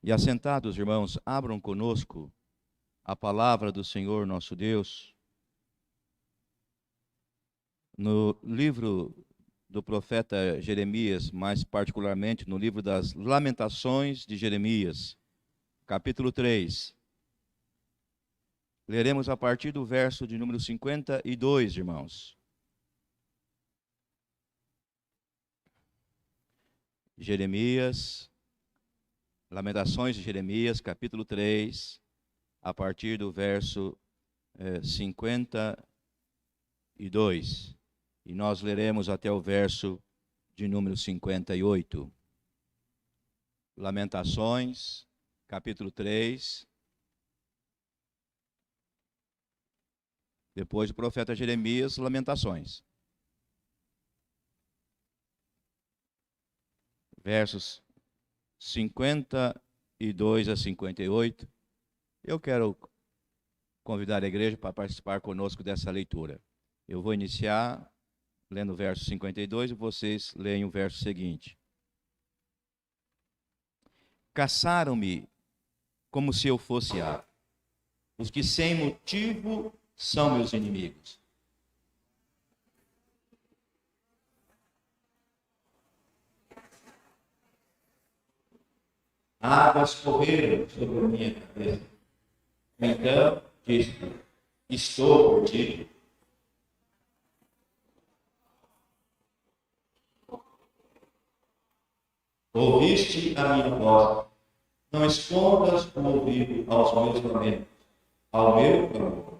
E assentados, irmãos, abram conosco a palavra do Senhor nosso Deus no livro do profeta Jeremias, mais particularmente no livro das Lamentações de Jeremias, capítulo 3. Leremos a partir do verso de número 52, irmãos. Jeremias, Lamentações de Jeremias, capítulo 3, a partir do verso 52. E nós leremos até o verso de número 58. Lamentações, capítulo 3. Depois do profeta Jeremias, Lamentações. Versos 52 a 58. Eu quero convidar a igreja para participar conosco dessa leitura. Eu vou iniciar lendo o verso 52 e vocês leem o verso seguinte. Caçaram-me como se eu fosse ave. Os que sem motivo são meus inimigos. Águas correram sobre a minha cabeça. Então disse: estou por ti. Ouviste a minha voz. Não escondas o ouvido aos meus lamentos, ao meu clamor.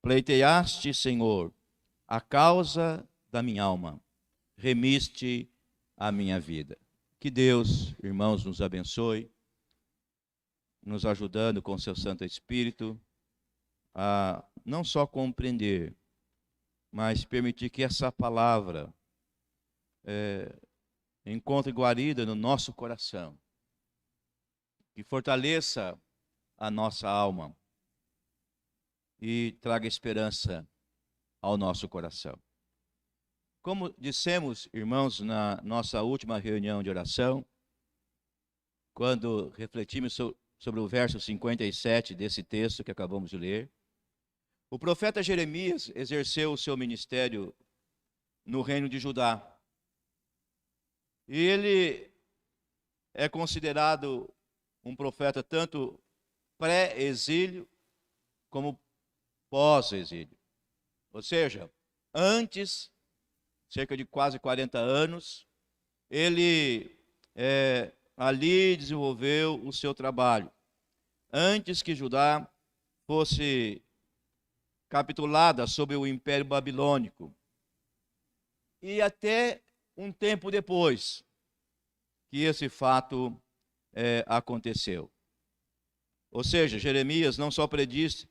Pleiteaste, Senhor, a causa da minha alma, remiste a minha vida. Que Deus, irmãos, nos abençoe, nos ajudando com seu Santo Espírito a não só compreender, mas permitir que essa palavra encontre guarida no nosso coração, que fortaleça a nossa alma e traga esperança ao nosso coração. Como dissemos, irmãos, na nossa última reunião de oração, quando refletimos sobre o verso 57 desse texto que acabamos de ler, o profeta Jeremias exerceu o seu ministério no reino de Judá. E ele é considerado um profeta tanto pré-exílio como pós-exílio. Ou seja, antes, cerca de quase 40 anos, ele ali desenvolveu o seu trabalho. Antes que Judá fosse capitulada sob o Império Babilônico. E até um tempo depois que esse fato aconteceu. Ou seja, Jeremias não só predisse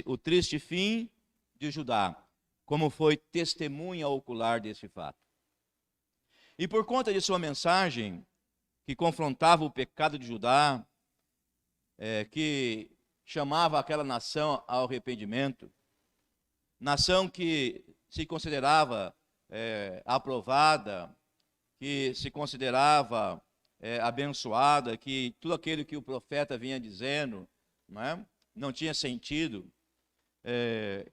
o triste fim de Judá, como foi testemunha ocular desse fato. E por conta de sua mensagem, que confrontava o pecado de Judá, que chamava aquela nação ao arrependimento, nação que se considerava aprovada, que se considerava abençoada, que tudo aquilo que o profeta vinha dizendo não tinha sentido,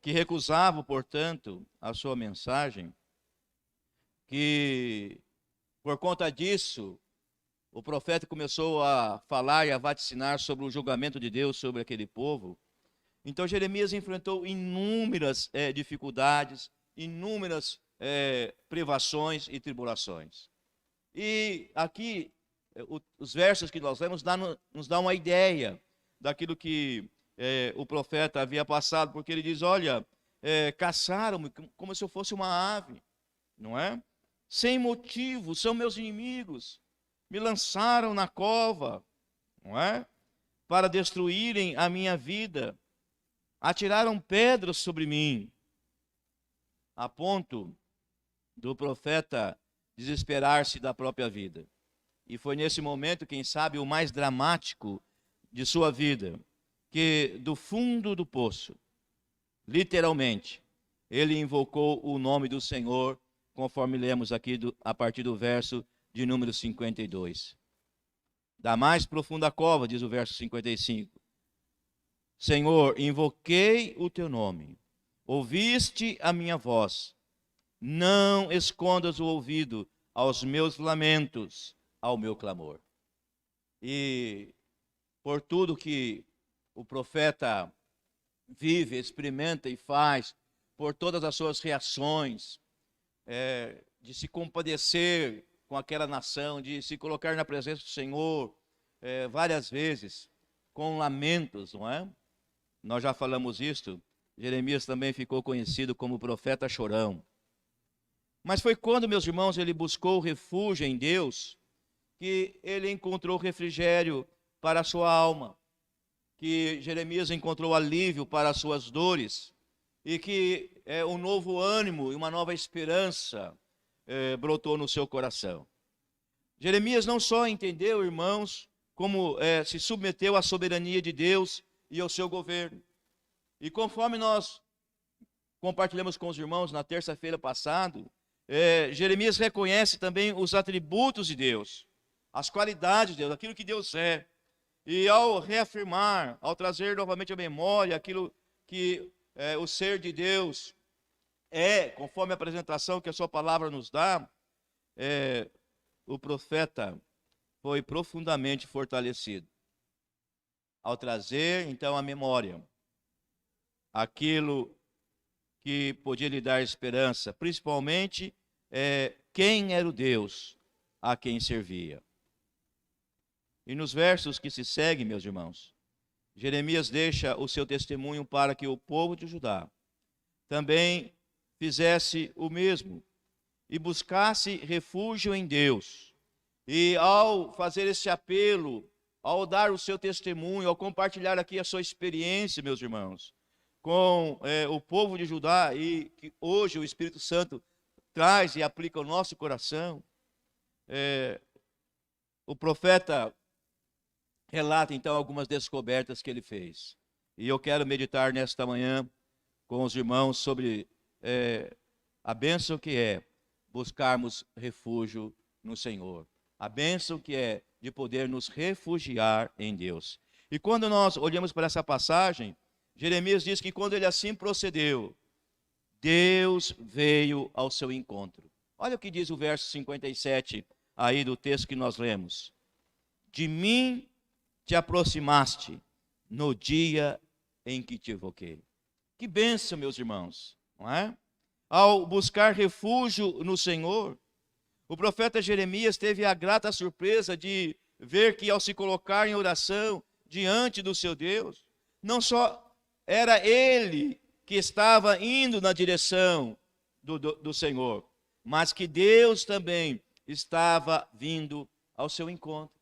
que recusava, portanto, a sua mensagem, que por conta disso o profeta começou a falar e a vaticinar sobre o julgamento de Deus sobre aquele povo. Então Jeremias enfrentou inúmeras dificuldades, inúmeras privações e tribulações. E aqui, os versos que nós lemos nos dá uma ideia daquilo que o profeta havia passado, porque ele diz, olha, caçaram-me como se eu fosse uma ave, não é? Sem motivo, são meus inimigos, me lançaram na cova, não é? Para destruírem a minha vida, atiraram pedras sobre mim, a ponto do profeta desesperar-se da própria vida. E foi nesse momento, quem sabe, o mais dramático de sua vida, que do fundo do poço, literalmente, ele invocou o nome do Senhor, conforme lemos aqui a partir do verso de número 52. Da mais profunda cova, diz o verso 55. Senhor, invoquei o teu nome, ouviste a minha voz. Não escondas o ouvido aos meus lamentos, ao meu clamor. E por tudo que o profeta vive, experimenta e faz, por todas as suas reações, de se compadecer com aquela nação, de se colocar na presença do Senhor várias vezes, com lamentos, não é? Nós já falamos isto. Jeremias também ficou conhecido como profeta chorão. Mas foi quando, meus irmãos, ele buscou refúgio em Deus, que ele encontrou refrigério para a sua alma, que Jeremias encontrou alívio para as suas dores, e que um novo ânimo e uma nova esperança brotou no seu coração. Jeremias não só entendeu, irmãos, como se submeteu à soberania de Deus e ao seu governo. E conforme nós compartilhamos com os irmãos na terça-feira passada, Jeremias reconhece também os atributos de Deus, as qualidades de Deus, aquilo que Deus é. E ao reafirmar, ao trazer novamente à memória aquilo que o ser de Deus conforme a apresentação que a sua palavra nos dá, o profeta foi profundamente fortalecido. Ao trazer, então, à memória aquilo que podia lhe dar esperança, principalmente quem era o Deus a quem servia. E nos versos que se seguem, meus irmãos, Jeremias deixa o seu testemunho para que o povo de Judá também fizesse o mesmo e buscasse refúgio em Deus. E ao fazer esse apelo, ao dar o seu testemunho, ao compartilhar aqui a sua experiência, meus irmãos, com o povo de Judá, e que hoje o Espírito Santo traz e aplica ao nosso coração, o profeta relata então algumas descobertas que ele fez. E eu quero meditar nesta manhã com os irmãos sobre a bênção que é buscarmos refúgio no Senhor. A bênção que é de poder nos refugiar em Deus. E quando nós olhamos para essa passagem, Jeremias diz que quando ele assim procedeu, Deus veio ao seu encontro. Olha o que diz o verso 57 aí do texto que nós lemos. De mim te aproximaste no dia em que te evoquei. Que bênção, meus irmãos, não é? Ao buscar refúgio no Senhor, o profeta Jeremias teve a grata surpresa de ver que ao se colocar em oração diante do seu Deus, não só era ele que estava indo na direção do Senhor, mas que Deus também estava vindo ao seu encontro.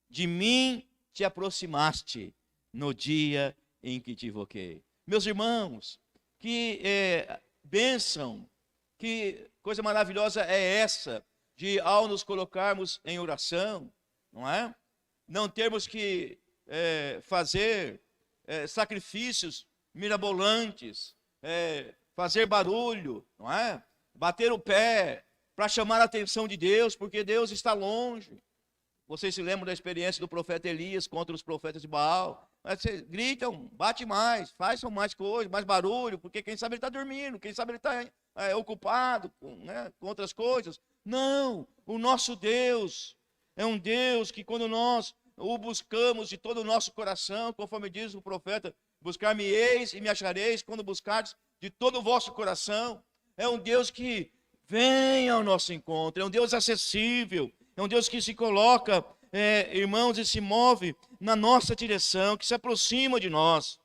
De mim te aproximaste no dia em que te invoquei. Meus irmãos, que bênção, que coisa maravilhosa é essa, de ao nos colocarmos em oração, não é? Não termos que fazer sacrifícios mirabolantes, fazer barulho, não é? Bater o pé para chamar a atenção de Deus, porque Deus está longe. Vocês se lembram da experiência do profeta Elias contra os profetas de Baal? Vocês gritam, bate mais, façam mais coisas, mais barulho, porque quem sabe ele está dormindo, quem sabe ele está ocupado com outras coisas. Não, o nosso Deus é um Deus que quando nós o buscamos de todo o nosso coração, conforme diz o profeta, buscar-me-eis e me achareis quando buscardes de todo o vosso coração. É um Deus que vem ao nosso encontro, é um Deus acessível, é um Deus que se coloca, irmãos, e se move na nossa direção, que se aproxima de nós.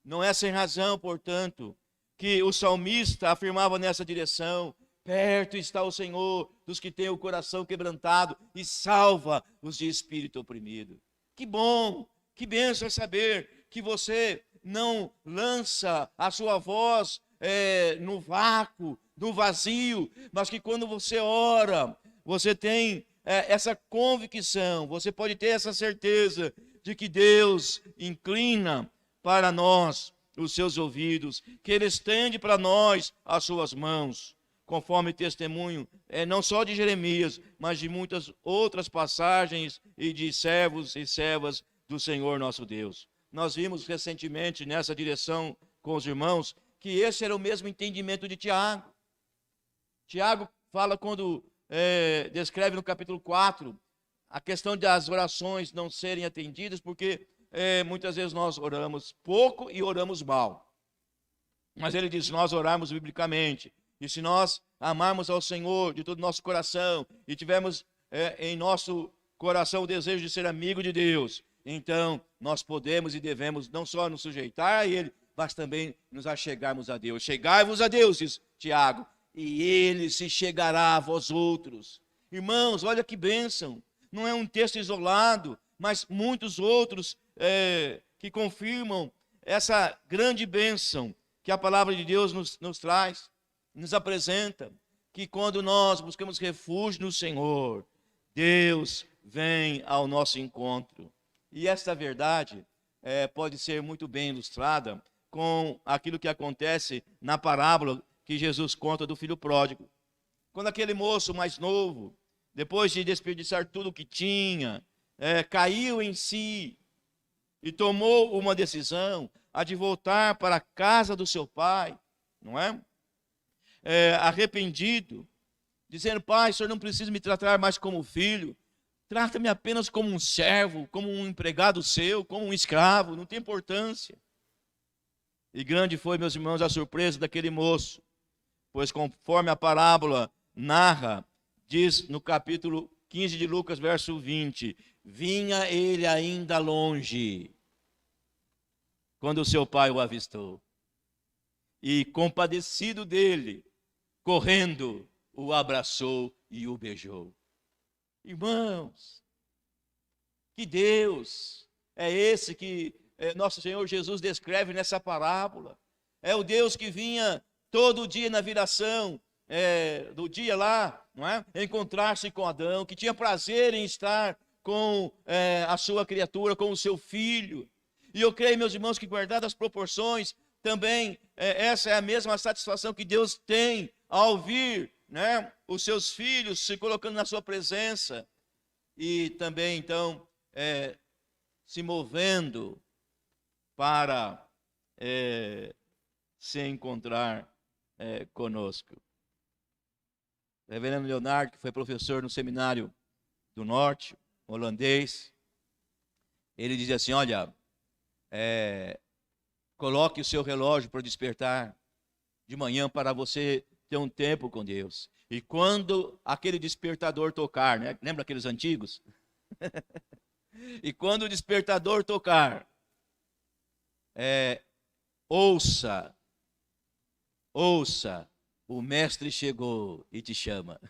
Não é sem razão, portanto, que o salmista afirmava nessa direção: perto está o Senhor dos que têm o coração quebrantado e salva os de espírito oprimido. Que bom, que bênção é saber que você não lança a sua voz no vácuo, no vazio, mas que quando você ora, você tem essa convicção, você pode ter essa certeza de que Deus inclina para nós os seus ouvidos, que Ele estende para nós as suas mãos, conforme testemunho, não só de Jeremias, mas de muitas outras passagens e de servos e servas do Senhor nosso Deus. Nós vimos recentemente nessa direção com os irmãos que esse era o mesmo entendimento de Tiago. Tiago fala quando descreve no capítulo 4 a questão das orações não serem atendidas, porque muitas vezes nós oramos pouco e oramos mal. Mas ele diz, nós orarmos biblicamente, e se nós amarmos ao Senhor de todo o nosso coração, e tivermos em nosso coração o desejo de ser amigo de Deus, então nós podemos e devemos não só nos sujeitar a Ele, mas também nos achegarmos a Deus. Chegai-vos a Deus, diz Tiago, e Ele se chegará a vós outros. Irmãos, olha que bênção, não é um texto isolado, mas muitos outros que confirmam essa grande bênção que a palavra de Deus nos traz, nos apresenta, que quando nós buscamos refúgio no Senhor, Deus vem ao nosso encontro. E esta verdade pode ser muito bem ilustrada com aquilo que acontece na parábola que Jesus conta do filho pródigo. Quando aquele moço mais novo, depois de desperdiçar tudo o que tinha, caiu em si e tomou uma decisão, a de voltar para a casa do seu pai, não é? Arrependido, dizendo, pai, o senhor não precisa me tratar mais como filho, trata-me apenas como um servo, como um empregado seu, como um escravo, não tem importância. E grande foi, meus irmãos, a surpresa daquele moço, pois conforme a parábola narra, diz no capítulo 15 de Lucas, verso 20, vinha ele ainda longe, quando o seu pai o avistou, e compadecido dele, correndo, o abraçou e o beijou. Irmãos, que Deus é esse que nosso Senhor Jesus descreve nessa parábola? É o Deus que vinha todo dia na viração do dia lá, não é? Encontrar-se com Adão, que tinha prazer em estar com a sua criatura, com o seu filho. E eu creio, meus irmãos, que guardadas as proporções, também essa é a mesma satisfação que Deus tem ao vir, né, os seus filhos se colocando na sua presença e também, então, se movendo para se encontrar conosco. O reverendo Leonardo, que foi professor no seminário do Norte, holandês, ele dizia assim, olha, coloque o seu relógio para despertar de manhã para você ter um tempo com Deus. E quando aquele despertador tocar, né? Lembra aqueles antigos? E quando o despertador tocar, ouça, o mestre chegou e te chama.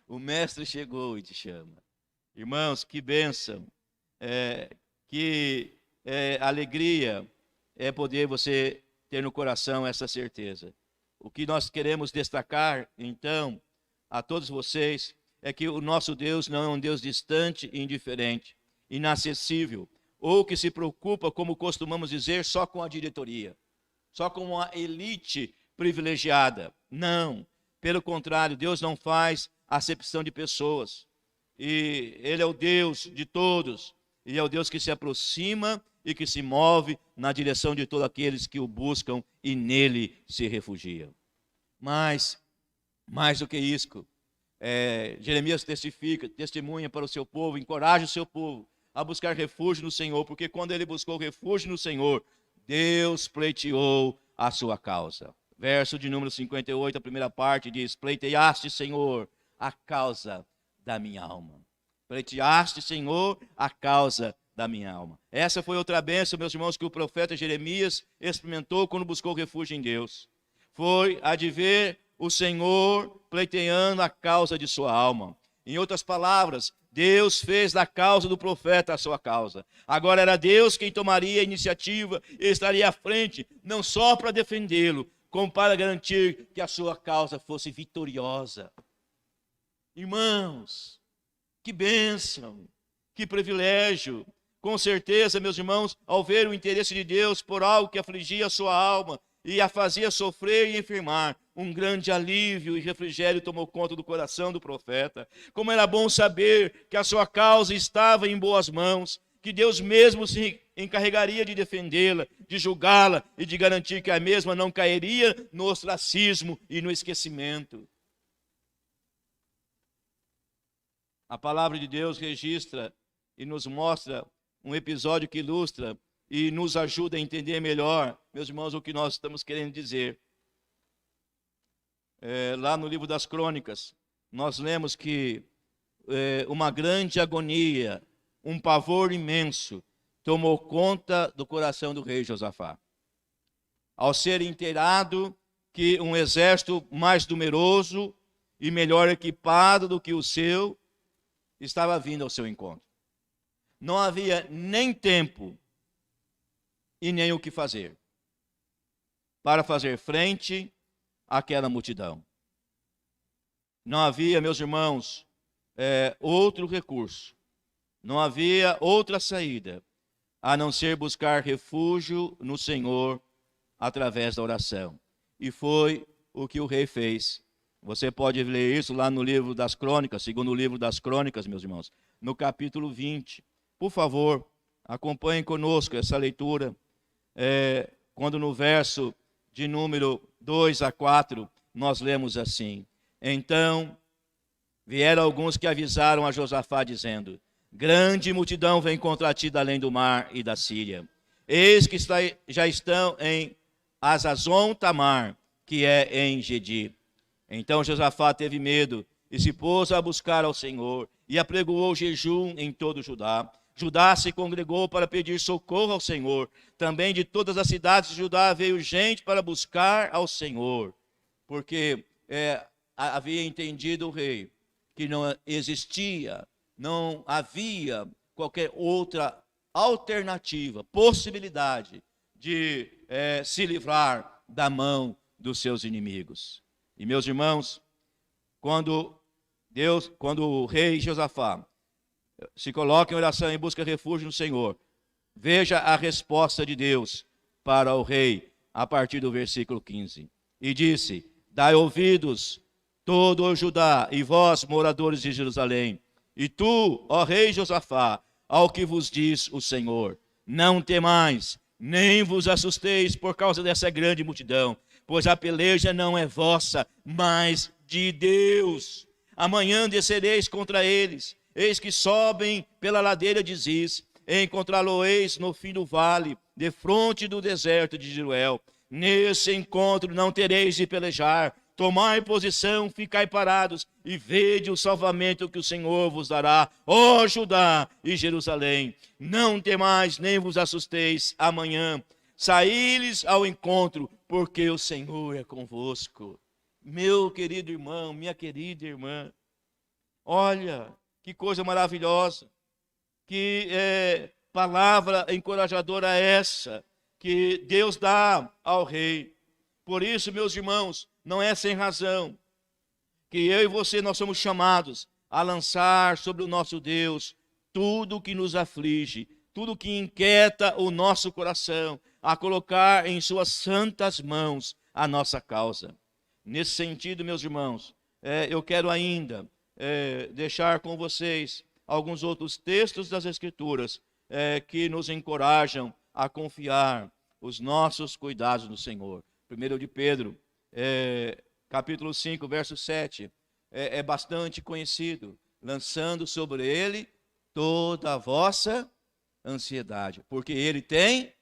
O mestre chegou e te chama. Irmãos, que bênção, que alegria é poder você ter no coração essa certeza. O que nós queremos destacar, então, a todos vocês, é que o nosso Deus não é um Deus distante e indiferente, inacessível, ou que se preocupa, como costumamos dizer, só com a diretoria, só com uma elite privilegiada. Não, pelo contrário, Deus não faz acepção de pessoas. E Ele é o Deus de todos, e é o Deus que se aproxima e que se move na direção de todos aqueles que o buscam e nele se refugiam. Mas, mais do que isso, Jeremias testemunha para o seu povo, encoraja o seu povo a buscar refúgio no Senhor, porque quando ele buscou refúgio no Senhor, Deus pleiteou a sua causa. Verso de número 58, a primeira parte diz, pleiteaste, Senhor, a causa da minha alma. Pleiteaste, Senhor, a causa da minha alma. Essa foi outra bênção, meus irmãos, que o profeta Jeremias experimentou quando buscou refúgio em Deus. Foi a de ver o Senhor pleiteando a causa de sua alma. Em outras palavras, Deus fez da causa do profeta a sua causa. Agora era Deus quem tomaria a iniciativa e estaria à frente, não só para defendê-lo, como para garantir que a sua causa fosse vitoriosa. Irmãos, que bênção, que privilégio com certeza, meus irmãos, ao ver o interesse de Deus por algo que afligia a sua alma e a fazia sofrer e enfermar, um grande alívio e refrigério tomou conta do coração do profeta. Como era bom saber que a sua causa estava em boas mãos, que Deus mesmo se encarregaria de defendê-la, de julgá-la e de garantir que a mesma não cairia no ostracismo e no esquecimento. A palavra de Deus registra e nos mostra um episódio que ilustra e nos ajuda a entender melhor, meus irmãos, o que nós estamos querendo dizer. Lá no livro das Crônicas, nós lemos que uma grande agonia, um pavor imenso, tomou conta do coração do rei Josafá. Ao ser inteirado que um exército mais numeroso e melhor equipado do que o seu estava vindo ao seu encontro. Não havia nem tempo e nem o que fazer para fazer frente àquela multidão. Não havia, meus irmãos, outro recurso, não havia outra saída, a não ser buscar refúgio no Senhor através da oração. E foi o que o rei fez. Você pode ler isso lá no livro das Crônicas, segundo o livro das Crônicas, meus irmãos, no capítulo 20. Por favor, acompanhem conosco essa leitura, quando no verso de número 2 a 4, nós lemos assim: Então vieram alguns que avisaram a Josafá, dizendo: grande multidão vem contra ti da além do mar e da Síria. Eis que já estão em Azazon Tamar, que é em Gedi. Então Josafá teve medo e se pôs a buscar ao Senhor e apregoou jejum em todo Judá. Judá se congregou para pedir socorro ao Senhor. Também de todas as cidades de Judá veio gente para buscar ao Senhor, porque havia entendido o rei que não existia, não havia qualquer outra alternativa, possibilidade de se livrar da mão dos seus inimigos. E meus irmãos, quando o rei Josafá se coloca em oração e busca refúgio no Senhor, veja a resposta de Deus para o rei a partir do versículo 15. E disse: dai ouvidos todo o Judá e vós, moradores de Jerusalém, e tu, ó rei Josafá, ao que vos diz o Senhor: não temais, nem vos assusteis por causa dessa grande multidão, pois a peleja não é vossa, mas de Deus. Amanhã descereis contra eles, eis que sobem pela ladeira de Ziz, encontrá-lo-eis no fim do vale, defronte do deserto de Jeruel. Nesse encontro não tereis de pelejar, tomai posição, ficai parados, e vede o salvamento que o Senhor vos dará, ó Judá e Jerusalém. Não temais, nem vos assusteis amanhã, saí-lhes ao encontro, porque o Senhor é convosco. Meu querido irmão, minha querida irmã, olha que coisa maravilhosa, que palavra encorajadora essa que Deus dá ao rei. Por isso, meus irmãos, não é sem razão que eu e você, nós somos chamados a lançar sobre o nosso Deus tudo o que nos aflige, tudo o que inquieta o nosso coração, a colocar em suas santas mãos a nossa causa. Nesse sentido, meus irmãos, eu quero ainda deixar com vocês alguns outros textos das Escrituras que nos encorajam a confiar os nossos cuidados no Senhor. Primeiro de Pedro, capítulo 5, verso 7, é bastante conhecido: lançando sobre ele toda a vossa ansiedade, porque ele tem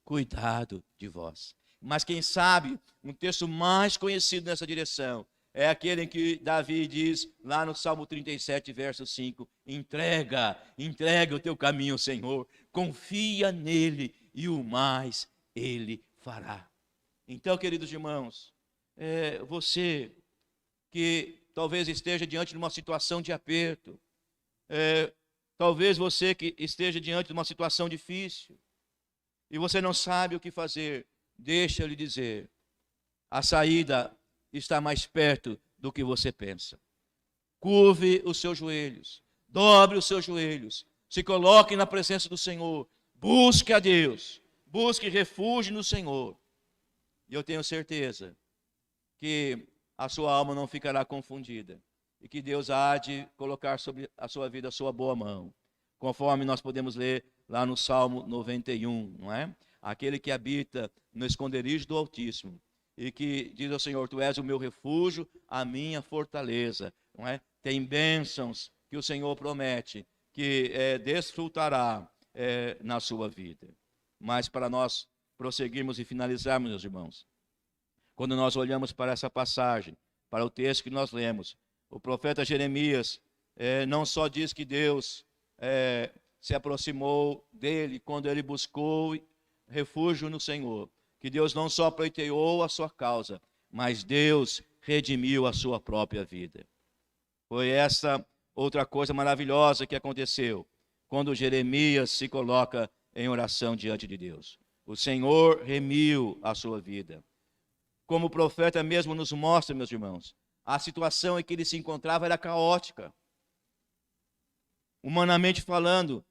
cuidado de vós. Mas quem sabe, um texto mais conhecido nessa direção é aquele em que Davi diz, lá no Salmo 37, verso 5, entrega o teu caminho ao Senhor, confia nele e o mais ele fará. Então, queridos irmãos, você que talvez esteja diante de uma situação de aperto, talvez você que esteja diante de uma situação difícil, e você não sabe o que fazer, deixa eu lhe dizer, a saída está mais perto do que você pensa. Curve os seus joelhos, dobre os seus joelhos, Se coloque na presença do Senhor. Busque a Deus. Busque refúgio no Senhor. E eu tenho certeza que a sua alma não ficará confundida. E que Deus há de colocar sobre a sua vida a sua boa mão. Conforme nós podemos ler lá no Salmo 91, não é? Aquele que habita no esconderijo do Altíssimo. E que diz ao Senhor, tu és o meu refúgio, a minha fortaleza. Não é? Tem bênçãos que o Senhor promete, que desfrutará na sua vida. Mas para nós prosseguirmos e finalizarmos, meus irmãos, quando nós olhamos para essa passagem, para o texto que nós lemos, o profeta Jeremias não só diz que Deus se aproximou dele quando ele buscou refúgio no Senhor, que Deus não só pleiteou a sua causa, mas Deus redimiu a sua própria vida. Foi essa outra coisa maravilhosa que aconteceu quando Jeremias se coloca em oração diante de Deus. O Senhor remiu a sua vida. Como o profeta mesmo nos mostra, meus irmãos, a situação em que ele se encontrava era caótica. Humanamente falando,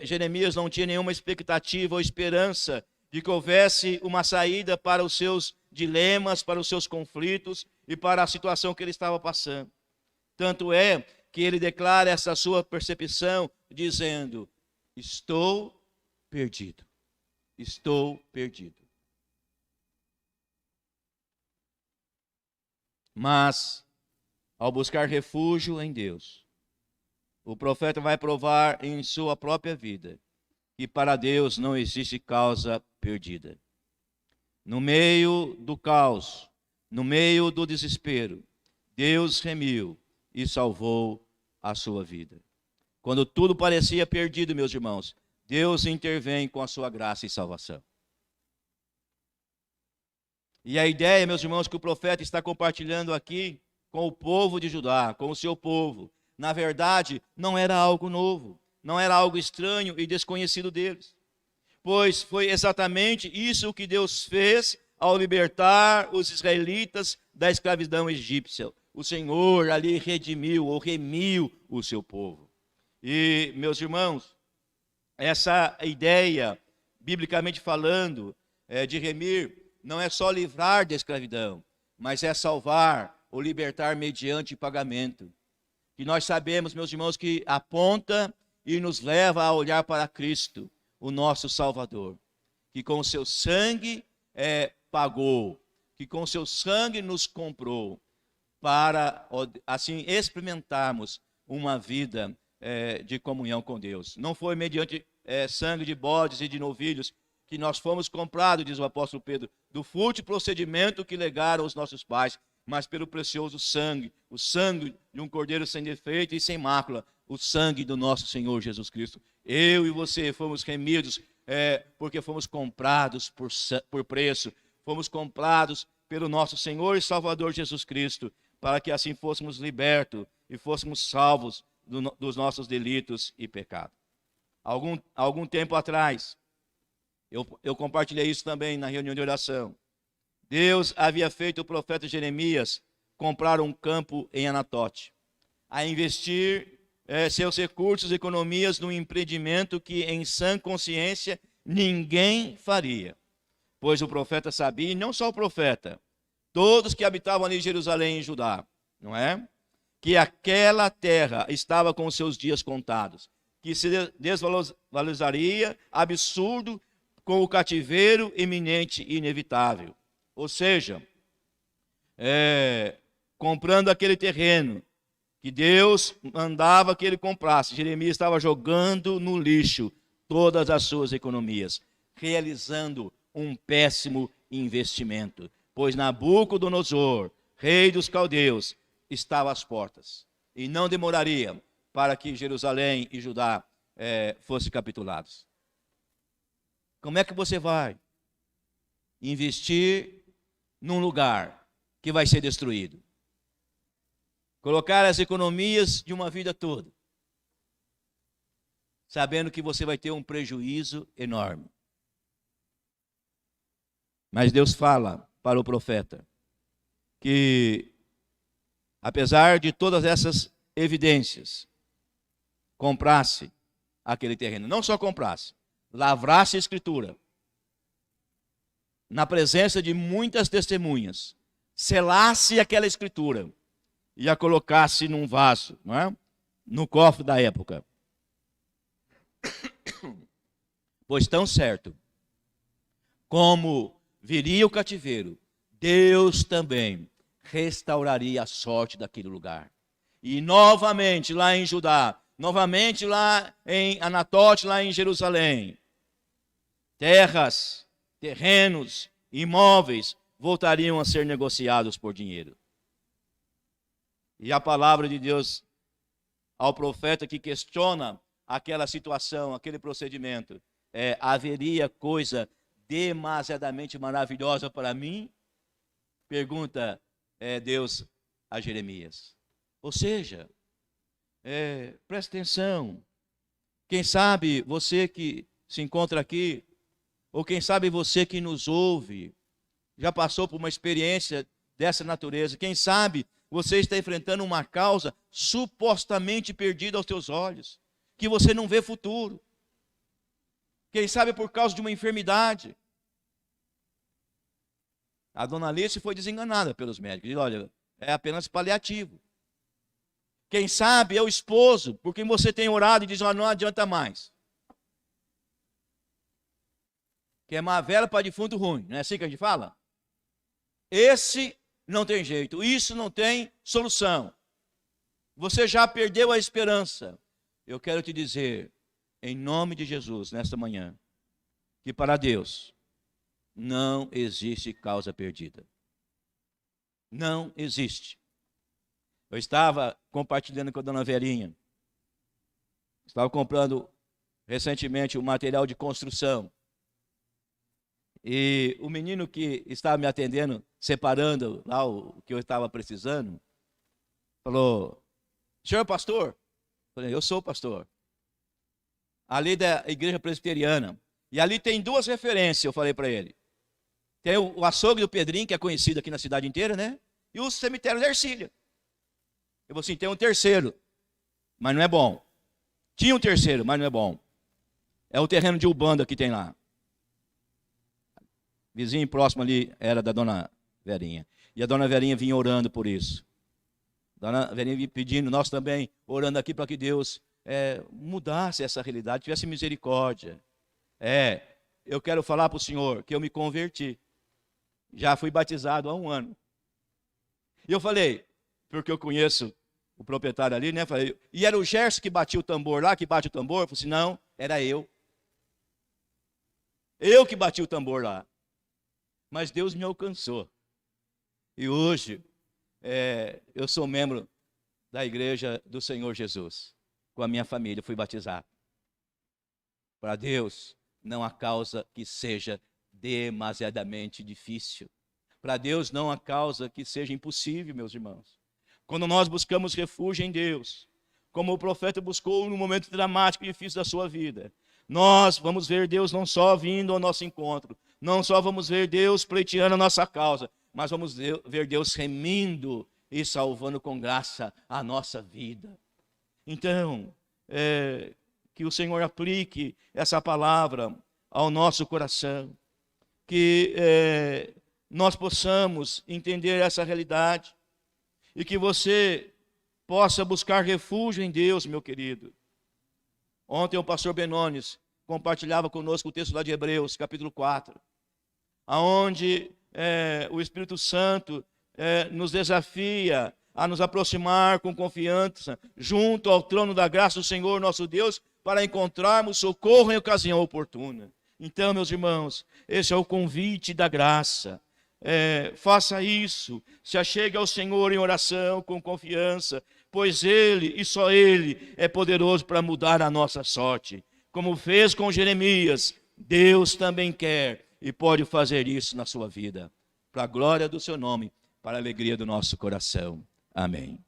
Jeremias não tinha nenhuma expectativa ou esperança de que houvesse uma saída para os seus dilemas, para os seus conflitos e para a situação que ele estava passando. Tanto é que ele declara essa sua percepção dizendo, estou perdido, estou perdido. Mas, ao buscar refúgio em Deus, o profeta vai provar em sua própria vida que para Deus não existe causa perdida. No meio do caos, no meio do desespero, Deus remiu e salvou a sua vida. Quando tudo parecia perdido, meus irmãos, Deus intervém com a sua graça e salvação. E a ideia, meus irmãos, que o profeta está compartilhando aqui com o povo de Judá, com o seu povo, na verdade, não era algo novo, não era algo estranho e desconhecido deles. Pois foi exatamente isso que Deus fez ao libertar os israelitas da escravidão egípcia. O Senhor ali redimiu ou remiu o seu povo. E, meus irmãos, essa ideia, biblicamente falando, de remir, não é só livrar da escravidão, mas é salvar ou libertar mediante pagamento. Que nós sabemos, meus irmãos, que aponta e nos leva a olhar para Cristo, o nosso Salvador, que com o seu sangue pagou, que com o seu sangue nos comprou, para assim experimentarmos uma vida de comunhão com Deus. Não foi mediante sangue de bodes e de novilhos que nós fomos comprados, diz o apóstolo Pedro, do fútil procedimento que legaram os nossos pais, mas pelo precioso sangue, o sangue de um cordeiro sem defeito e sem mácula, o sangue do nosso Senhor Jesus Cristo. Eu e você fomos remidos porque fomos comprados por preço, fomos comprados pelo nosso Senhor e Salvador Jesus Cristo, para que assim fôssemos libertos e fôssemos salvos dos nossos delitos e pecados. Algum tempo atrás, eu compartilhei isso também na reunião de oração. Deus havia feito o profeta Jeremias comprar um campo em Anatote, a investir seus recursos e economias num empreendimento que em sã consciência ninguém faria. Pois o profeta sabia, e não só o profeta, todos que habitavam ali em Jerusalém e Judá, não é? Que aquela terra estava com os seus dias contados, que se desvalorizaria absurdo com o cativeiro iminente e inevitável. Ou seja, comprando aquele terreno que Deus mandava que ele comprasse, Jeremias estava jogando no lixo todas as suas economias, realizando um péssimo investimento, pois Nabucodonosor, rei dos caldeus, estava às portas, e não demoraria para que Jerusalém e Judá fossem capitulados. Como é que você vai investir num lugar que vai ser destruído? Colocar as economias de uma vida toda, sabendo que você vai ter um prejuízo enorme. Mas Deus fala para o profeta que, apesar de todas essas evidências, comprasse aquele terreno. Não só comprasse, lavrasse a escritura, na presença de muitas testemunhas, selasse aquela escritura e a colocasse num vaso, não é? No cofre da época. Pois tão certo como viria o cativeiro, Deus também restauraria a sorte daquele lugar. E novamente lá em Judá, novamente lá em Anatote, lá em Jerusalém, terras, terrenos, imóveis voltariam a ser negociados por dinheiro. E a palavra de Deus ao profeta que questiona aquela situação, aquele procedimento, haveria coisa demasiadamente maravilhosa para mim? Pergunta Deus a Jeremias. Ou seja, presta atenção. Quem sabe você que se encontra aqui, ou quem sabe você que nos ouve, já passou por uma experiência dessa natureza. Quem sabe você está enfrentando uma causa supostamente perdida aos teus olhos, que você não vê futuro. Quem sabe por causa de uma enfermidade. A dona Alice foi desenganada pelos médicos. Diz, olha, é apenas paliativo. Quem sabe é o esposo, por quem você tem orado e diz, olha, não adianta mais. Queimar a vela para defunto ruim, não é assim que a gente fala? Esse não tem jeito, isso não tem solução. Você já perdeu a esperança. Eu quero te dizer, em nome de Jesus, nesta manhã, que para Deus não existe causa perdida. Não existe. Eu estava compartilhando com a dona Verinha. Estava comprando recentemente um material de construção. E o menino que estava me atendendo, separando lá o que eu estava precisando, falou, senhor pastor? Eu falei, eu sou pastor. Ali da igreja presbiteriana. E ali tem duas referências, eu falei para ele. Tem o açougue do Pedrinho, que é conhecido aqui na cidade inteira, né? E o cemitério da Ercília. Eu falei assim, tem um terceiro, mas não é bom. Tinha um terceiro, mas não é bom. É o terreno de Ubanda que tem lá. Vizinho próximo ali era da dona Verinha. E a dona Verinha vinha orando por isso. A dona Verinha vinha pedindo, nós também orando aqui para que Deus mudasse essa realidade, tivesse misericórdia. Eu quero falar para o senhor que eu me converti. Já fui batizado há 1 ano. E eu falei, porque eu conheço o proprietário ali, né? Falei, e era o Gerson que batia o tambor lá, que bate o tambor? Eu falei assim, não, era eu. Eu que bati o tambor lá. Mas Deus me alcançou. E hoje, eu sou membro da igreja do Senhor Jesus. Com a minha família, fui batizado. Para Deus, não há causa que seja demasiadamente difícil. Para Deus, não há causa que seja impossível, meus irmãos. Quando nós buscamos refúgio em Deus, como o profeta buscou no momento dramático e difícil da sua vida, nós vamos ver Deus não só vindo ao nosso encontro, não só vamos ver Deus pleiteando a nossa causa, mas vamos ver Deus remindo e salvando com graça a nossa vida. Então, que o Senhor aplique essa palavra ao nosso coração, que nós possamos entender essa realidade e que você possa buscar refúgio em Deus, meu querido. Ontem o pastor Benones compartilhava conosco o texto lá de Hebreus, capítulo 4, onde o Espírito Santo nos desafia a nos aproximar com confiança junto ao trono da graça do Senhor nosso Deus para encontrarmos socorro em ocasião oportuna. Então, meus irmãos, esse é o convite da graça. Faça isso, se achegue ao Senhor em oração com confiança, pois Ele e só Ele é poderoso para mudar a nossa sorte. Como fez com Jeremias, Deus também quer e pode fazer isso na sua vida, para a glória do seu nome, para a alegria do nosso coração. Amém.